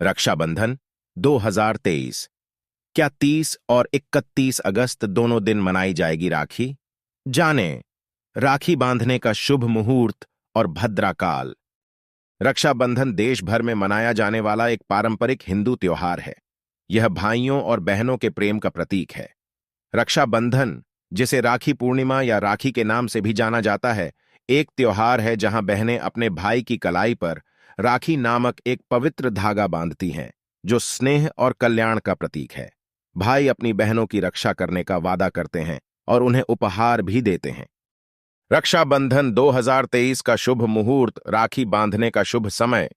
रक्षाबंधन 2023। क्या 30 और 31 अगस्त दोनों दिन मनाई जाएगी राखी? जानें राखी बांधने का शुभ मुहूर्त और भद्रा काल। रक्षाबंधन देश भर में मनाया जाने वाला एक पारंपरिक हिंदू त्योहार है। यह भाइयों और बहनों के प्रेम का प्रतीक है। रक्षाबंधन, जिसे राखी पूर्णिमा या राखी के नाम से भी जाना जाता है, एक त्योहार है जहां बहनें अपने भाई की कलाई पर राखी नामक एक पवित्र धागा बांधती हैं, जो स्नेह और कल्याण का प्रतीक है। भाई अपनी बहनों की रक्षा करने का वादा करते हैं और उन्हें उपहार भी देते हैं। रक्षाबंधन 2023 का शुभ मुहूर्त, राखी बांधने का शुभ समय।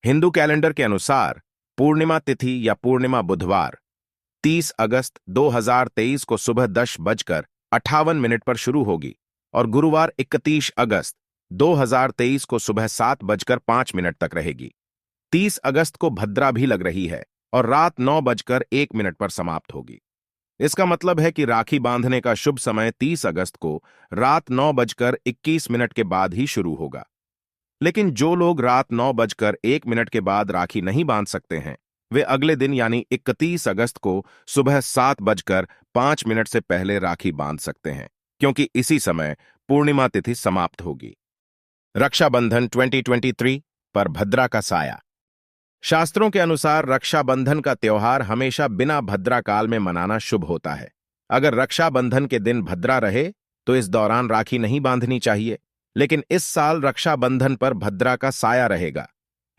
हिंदू कैलेंडर के अनुसार पूर्णिमा तिथि या पूर्णिमा बुधवार 30 अगस्त 2023 को सुबह 10:58 पर शुरू होगी और गुरुवार 31 अगस्त 2023 को सुबह 7:05 तक रहेगी। 30 अगस्त को भद्रा भी लग रही है और रात 9:01 पर समाप्त होगी। इसका मतलब है कि राखी बांधने का शुभ समय 30 अगस्त को रात 9:21 के बाद ही शुरू होगा। लेकिन जो लोग रात 9:01 के बाद राखी नहीं बांध सकते हैं, वे अगले दिन यानी 31 अगस्त को सुबह 7:05 से पहले राखी बांध सकते हैं, क्योंकि इसी समय पूर्णिमा तिथि समाप्त होगी। रक्षाबंधन 2023 पर भद्रा का साया। शास्त्रों के अनुसार रक्षाबंधन का त्योहार हमेशा बिना भद्रा काल में मनाना शुभ होता है। अगर रक्षाबंधन के दिन भद्रा रहे तो इस दौरान राखी नहीं बांधनी चाहिए, लेकिन इस साल रक्षाबंधन पर भद्रा का साया रहेगा।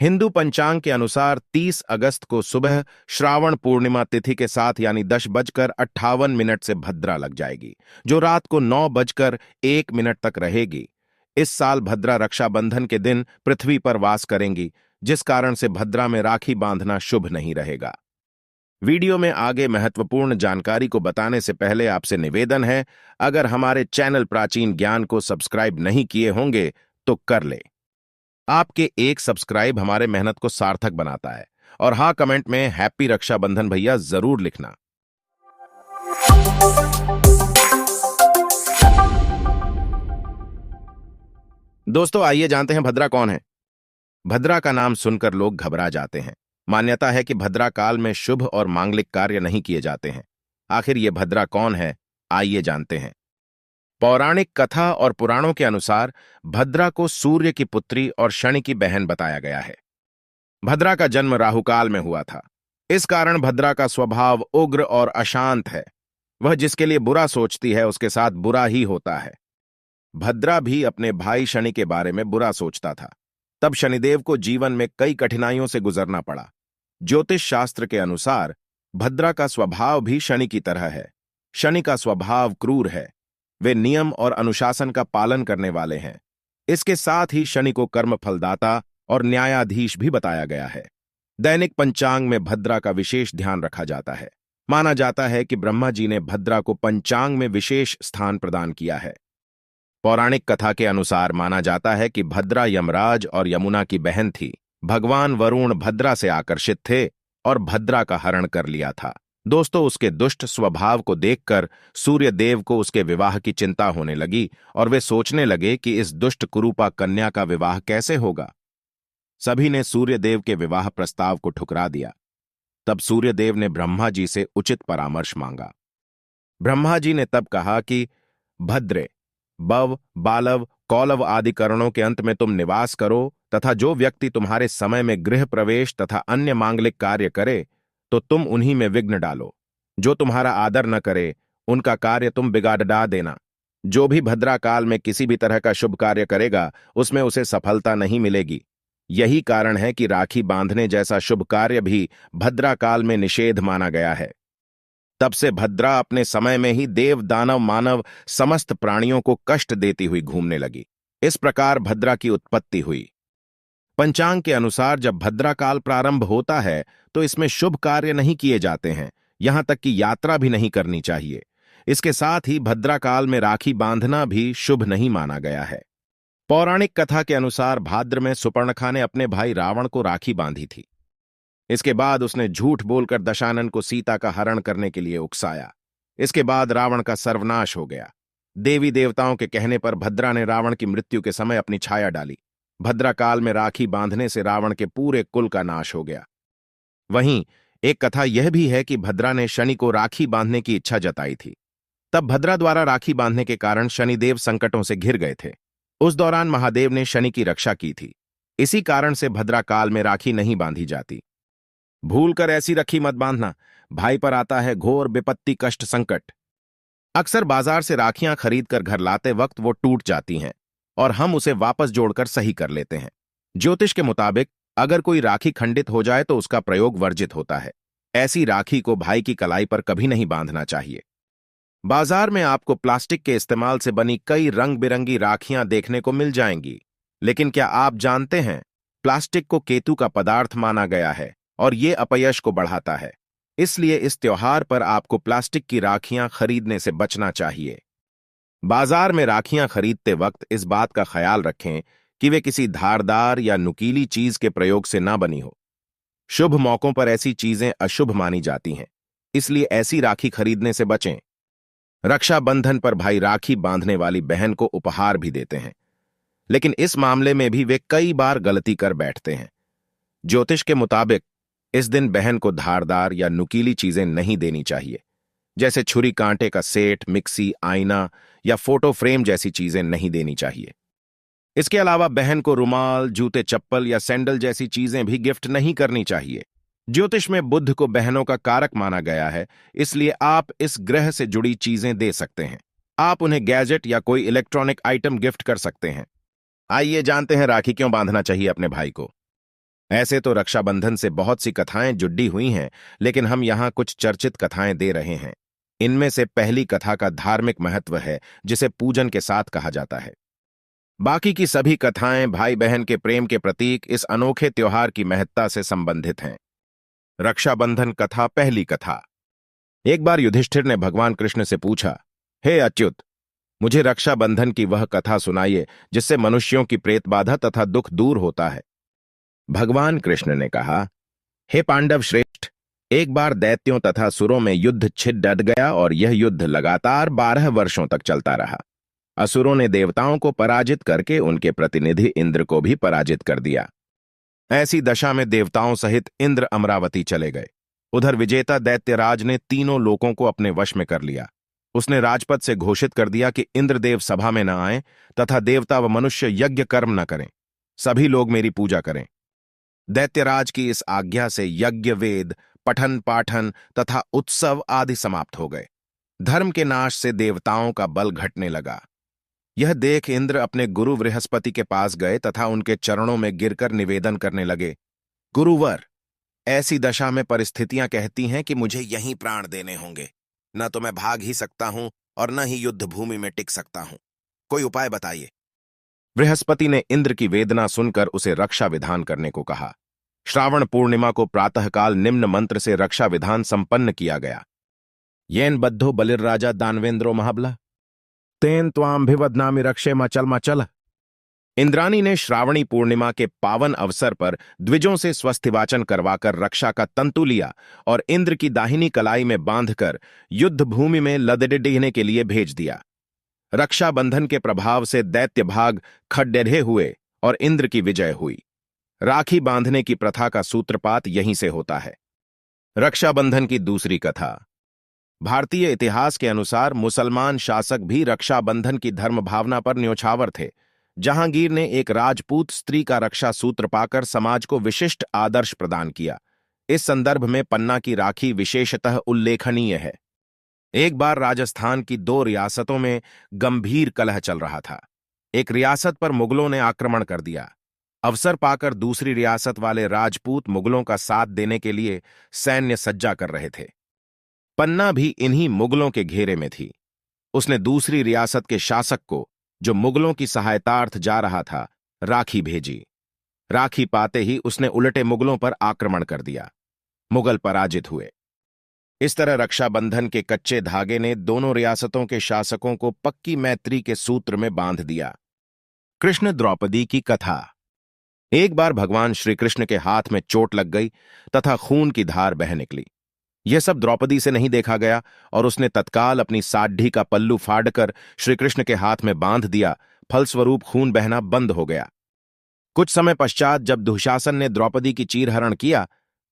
हिंदू पंचांग के अनुसार 30 अगस्त को सुबह श्रावण पूर्णिमा तिथि के साथ यानी 10:58 से भद्रा लग जाएगी, जो रात को 9:01 तक रहेगी। इस साल भद्रा रक्षाबंधन के दिन पृथ्वी पर वास करेंगी, जिस कारण से भद्रा में राखी बांधना शुभ नहीं रहेगा। वीडियो में आगे महत्वपूर्ण जानकारी को बताने से पहले आपसे निवेदन है, अगर हमारे चैनल प्राचीन ज्ञान को सब्सक्राइब नहीं किए होंगे तो कर ले। आपके एक सब्सक्राइब हमारे मेहनत को सार्थक बनाता है। और हाँ, कमेंट में हैप्पी रक्षाबंधन भैया जरूर लिखना। दोस्तों, आइए जानते हैं भद्रा कौन है। भद्रा का नाम सुनकर लोग घबरा जाते हैं। मान्यता है कि भद्रा काल में शुभ और मांगलिक कार्य नहीं किए जाते हैं। आखिर ये भद्रा कौन है, आइए जानते हैं। पौराणिक कथा और पुराणों के अनुसार भद्रा को सूर्य की पुत्री और शनि की बहन बताया गया है। भद्रा का जन्म राहुकाल में हुआ था। इस कारण भद्रा का स्वभाव उग्र और अशांत है। वह जिसके लिए बुरा सोचती है उसके साथ बुरा ही होता है। भद्रा भी अपने भाई शनि के बारे में बुरा सोचता था। तब शनिदेव को जीवन में कई कठिनाइयों से गुजरना पड़ा। ज्योतिष शास्त्र के अनुसार भद्रा का स्वभाव भी शनि की तरह है। शनि का स्वभाव क्रूर है। वे नियम और अनुशासन का पालन करने वाले हैं। इसके साथ ही शनि को कर्म फलदाता और न्यायाधीश भी बताया गया है। दैनिक पंचांग में भद्रा का विशेष ध्यान रखा जाता है। माना जाता है कि ब्रह्मा जी ने भद्रा को पंचांग में विशेष स्थान प्रदान किया है। पौराणिक कथा के अनुसार माना जाता है कि भद्रा यमराज और यमुना की बहन थी। भगवान वरुण भद्रा से आकर्षित थे और भद्रा का हरण कर लिया था। दोस्तों, उसके दुष्ट स्वभाव को देखकर सूर्य देव को उसके विवाह की चिंता होने लगी और वे सोचने लगे कि इस दुष्ट कुरूपा कन्या का विवाह कैसे होगा। सभी ने सूर्य देव के विवाह प्रस्ताव को ठुकरा दिया। तब सूर्य देव ने ब्रह्मा जी से उचित परामर्श मांगा। ब्रह्मा जी ने तब कहा कि भद्रे, बव, बालव, कौलव आदि करणों के अंत में तुम निवास करो तथा जो व्यक्ति तुम्हारे समय में गृह प्रवेश तथा अन्य मांगलिक कार्य करे तो तुम उन्हीं में विघ्न डालो। जो तुम्हारा आदर न करे उनका कार्य तुम बिगाड़ देना। जो भी भद्रा काल में किसी भी तरह का शुभ कार्य करेगा उसमें उसे सफलता नहीं मिलेगी। यही कारण है कि राखी बांधने जैसा शुभ कार्य भी भद्रा काल में निषेध माना गया है। तब से भद्रा अपने समय में ही देव, दानव, मानव समस्त प्राणियों को कष्ट देती हुई घूमने लगी। इस प्रकार भद्रा की उत्पत्ति हुई। पंचांग के अनुसार जब भद्रा काल प्रारंभ होता है तो इसमें शुभ कार्य नहीं किए जाते हैं, यहां तक कि यात्रा भी नहीं करनी चाहिए। इसके साथ ही भद्रा काल में राखी बांधना भी शुभ नहीं माना गया है। पौराणिक कथा के अनुसार भाद्र में सुपर्णखा ने अपने भाई रावण को राखी बांधी थी। इसके बाद उसने झूठ बोलकर दशानन को सीता का हरण करने के लिए उकसाया। इसके बाद रावण का सर्वनाश हो गया। देवी देवताओं के कहने पर भद्रा ने रावण की मृत्यु के समय अपनी छाया डाली। भद्रा काल में राखी बांधने से रावण के पूरे कुल का नाश हो गया। वहीं एक कथा यह भी है कि भद्रा ने शनि को राखी बांधने की इच्छा जताई थी। तब भद्रा द्वारा राखी बांधने के कारण शनिदेव संकटों से घिर गए थे। उस दौरान महादेव ने शनि की रक्षा की थी। इसी कारण से भद्रा काल में राखी नहीं बांधी जाती। भूलकर ऐसी रखी मत बांधना, भाई पर आता है घोर विपत्ति कष्ट संकट। अक्सर बाजार से राखियां खरीद कर घर लाते वक्त वो टूट जाती हैं और हम उसे वापस जोड़कर सही कर लेते हैं। ज्योतिष के मुताबिक अगर कोई राखी खंडित हो जाए तो उसका प्रयोग वर्जित होता है। ऐसी राखी को भाई की कलाई पर कभी नहीं बांधना चाहिए। बाजार में आपको प्लास्टिक के इस्तेमाल से बनी कई रंग बिरंगी राखियां देखने को मिल जाएंगी, लेकिन क्या आप जानते हैं प्लास्टिक को केतु का पदार्थ माना गया है और ये अपयश को बढ़ाता है। इसलिए इस त्योहार पर आपको प्लास्टिक की राखियां खरीदने से बचना चाहिए। बाजार में राखियां खरीदते वक्त इस बात का ख्याल रखें कि वे किसी धारदार या नुकीली चीज के प्रयोग से ना बनी हो। शुभ मौकों पर ऐसी चीजें अशुभ मानी जाती हैं, इसलिए ऐसी राखी खरीदने से बचें। रक्षाबंधन पर भाई राखी बांधने वाली बहन को उपहार भी देते हैं, लेकिन इस मामले में भी वे कई बार गलती कर बैठते हैं। ज्योतिष के मुताबिक इस दिन बहन को धारदार या नुकीली चीजें नहीं देनी चाहिए, जैसे छुरी कांटे का सेट, मिक्सी, आईना या फोटो फ्रेम जैसी चीजें नहीं देनी चाहिए। इसके अलावा बहन को रुमाल, जूते, चप्पल या सैंडल जैसी चीजें भी गिफ्ट नहीं करनी चाहिए। ज्योतिष में बुध को बहनों का कारक माना गया है, इसलिए आप इस ग्रह से जुड़ी चीजें दे सकते हैं। आप उन्हें गैजेट या कोई इलेक्ट्रॉनिक आइटम गिफ्ट कर सकते हैं। आइए जानते हैं राखी क्यों बांधना चाहिए अपने भाई को। ऐसे तो रक्षाबंधन से बहुत सी कथाएं जुड़ी हुई हैं, लेकिन हम यहां कुछ चर्चित कथाएं दे रहे हैं। इनमें से पहली कथा का धार्मिक महत्व है, जिसे पूजन के साथ कहा जाता है। बाकी की सभी कथाएं भाई बहन के प्रेम के प्रतीक इस अनोखे त्योहार की महत्ता से संबंधित हैं। रक्षाबंधन कथा। पहली कथा। एक बार युधिष्ठिर ने भगवान कृष्ण से पूछा, हे अच्युत, मुझे रक्षाबंधन की वह कथा सुनाइए जिससे मनुष्यों की प्रेत बाधा तथा दुख दूर होता है। भगवान कृष्ण ने कहा, हे पांडव श्रेष्ठ, एक बार दैत्यों तथा असुरों में युद्ध छिड़ डट गया और यह युद्ध लगातार 12 वर्षों तक चलता रहा। असुरों ने देवताओं को पराजित करके उनके प्रतिनिधि इंद्र को भी पराजित कर दिया। ऐसी दशा में देवताओं सहित इंद्र अमरावती चले गए। उधर विजेता दैत्यराज ने तीनों लोकों को अपने वश में कर लिया। उसने राजपद से घोषित कर दिया कि इंद्रदेव सभा में न आएं तथा देवता व मनुष्य यज्ञ कर्म न करें। सभी लोग मेरी पूजा करें। दैत्यराज की इस आज्ञा से यज्ञ, वेद, पठन पाठन तथा उत्सव आदि समाप्त हो गए। धर्म के नाश से देवताओं का बल घटने लगा। यह देख इंद्र अपने गुरु बृहस्पति के पास गए तथा उनके चरणों में गिरकर निवेदन करने लगे, गुरुवर, ऐसी दशा में परिस्थितियां कहती हैं कि मुझे यहीं प्राण देने होंगे। न तो मैं भाग ही सकता हूं और न ही युद्ध भूमि में टिक सकता हूं। कोई उपाय बताइए। बृहस्पति ने इंद्र की वेदना सुनकर उसे रक्षा विधान करने को कहा। श्रावण पूर्णिमा को प्रातःकाल निम्न मंत्र से रक्षा विधान संपन्न किया गया। येन बद्धो बलिर्राजा दानवेंद्रो महाबला तेन त्वाम भिवदनामि रक्षे मचल मचल। इंद्राणी ने श्रावणी पूर्णिमा के पावन अवसर पर द्विजों से स्वस्थिवाचन करवाकर रक्षा का तंतु लिया और इंद्र की दाहिनी कलाई में बांधकर युद्ध भूमि में लदडिडीने के लिए भेज दिया। रक्षाबंधन के प्रभाव से दैत्य भाग खड्डेढ़े हुए और इंद्र की विजय हुई। राखी बांधने की प्रथा का सूत्रपात यहीं से होता है। रक्षाबंधन की दूसरी कथा। भारतीय इतिहास के अनुसार मुसलमान शासक भी रक्षाबंधन की धर्म भावना पर न्योछावर थे। जहांगीर ने एक राजपूत स्त्री का रक्षा सूत्र पाकर समाज को विशिष्ट आदर्श प्रदान किया। इस संदर्भ में पन्ना की राखी विशेषतः उल्लेखनीय है। एक बार राजस्थान की 2 रियासतों में गंभीर कलह चल रहा था। एक रियासत पर मुगलों ने आक्रमण कर दिया। अवसर पाकर दूसरी रियासत वाले राजपूत मुगलों का साथ देने के लिए सैन्य सज्जा कर रहे थे। पन्ना भी इन्हीं मुगलों के घेरे में थी। उसने दूसरी रियासत के शासक को, जो मुगलों की सहायतार्थ जा रहा था, राखी भेजी। राखी पाते ही उसने उलटे मुगलों पर आक्रमण कर दिया। मुगल पराजित हुए। इस तरह रक्षाबंधन के कच्चे धागे ने दोनों रियासतों के शासकों को पक्की मैत्री के सूत्र में बांध दिया। कृष्ण द्रौपदी की कथा। एक बार भगवान श्री कृष्ण के हाथ में चोट लग गई तथा खून की धार बह निकली। यह सब द्रौपदी से नहीं देखा गया और उसने तत्काल अपनी साढ़ी का पल्लू फाड़कर श्रीकृष्ण के हाथ में बांध दिया। फलस्वरूप खून बहना बंद हो गया। कुछ समय पश्चात जब दुशासन ने द्रौपदी की चीरहरण किया,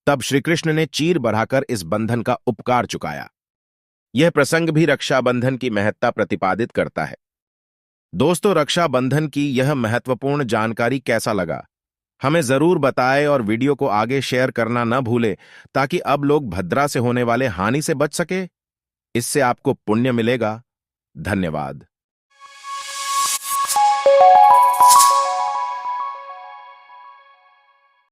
तब श्रीकृष्ण ने चीर बढ़ाकर इस बंधन का उपकार चुकाया। यह प्रसंग भी रक्षाबंधन की महत्ता प्रतिपादित करता है। दोस्तों, रक्षाबंधन की यह महत्वपूर्ण जानकारी कैसा लगा, हमें जरूर बताएं और वीडियो को आगे शेयर करना न भूलें ताकि अब लोग भद्रा से होने वाले हानि से बच सके। इससे आपको पुण्य मिलेगा। धन्यवाद।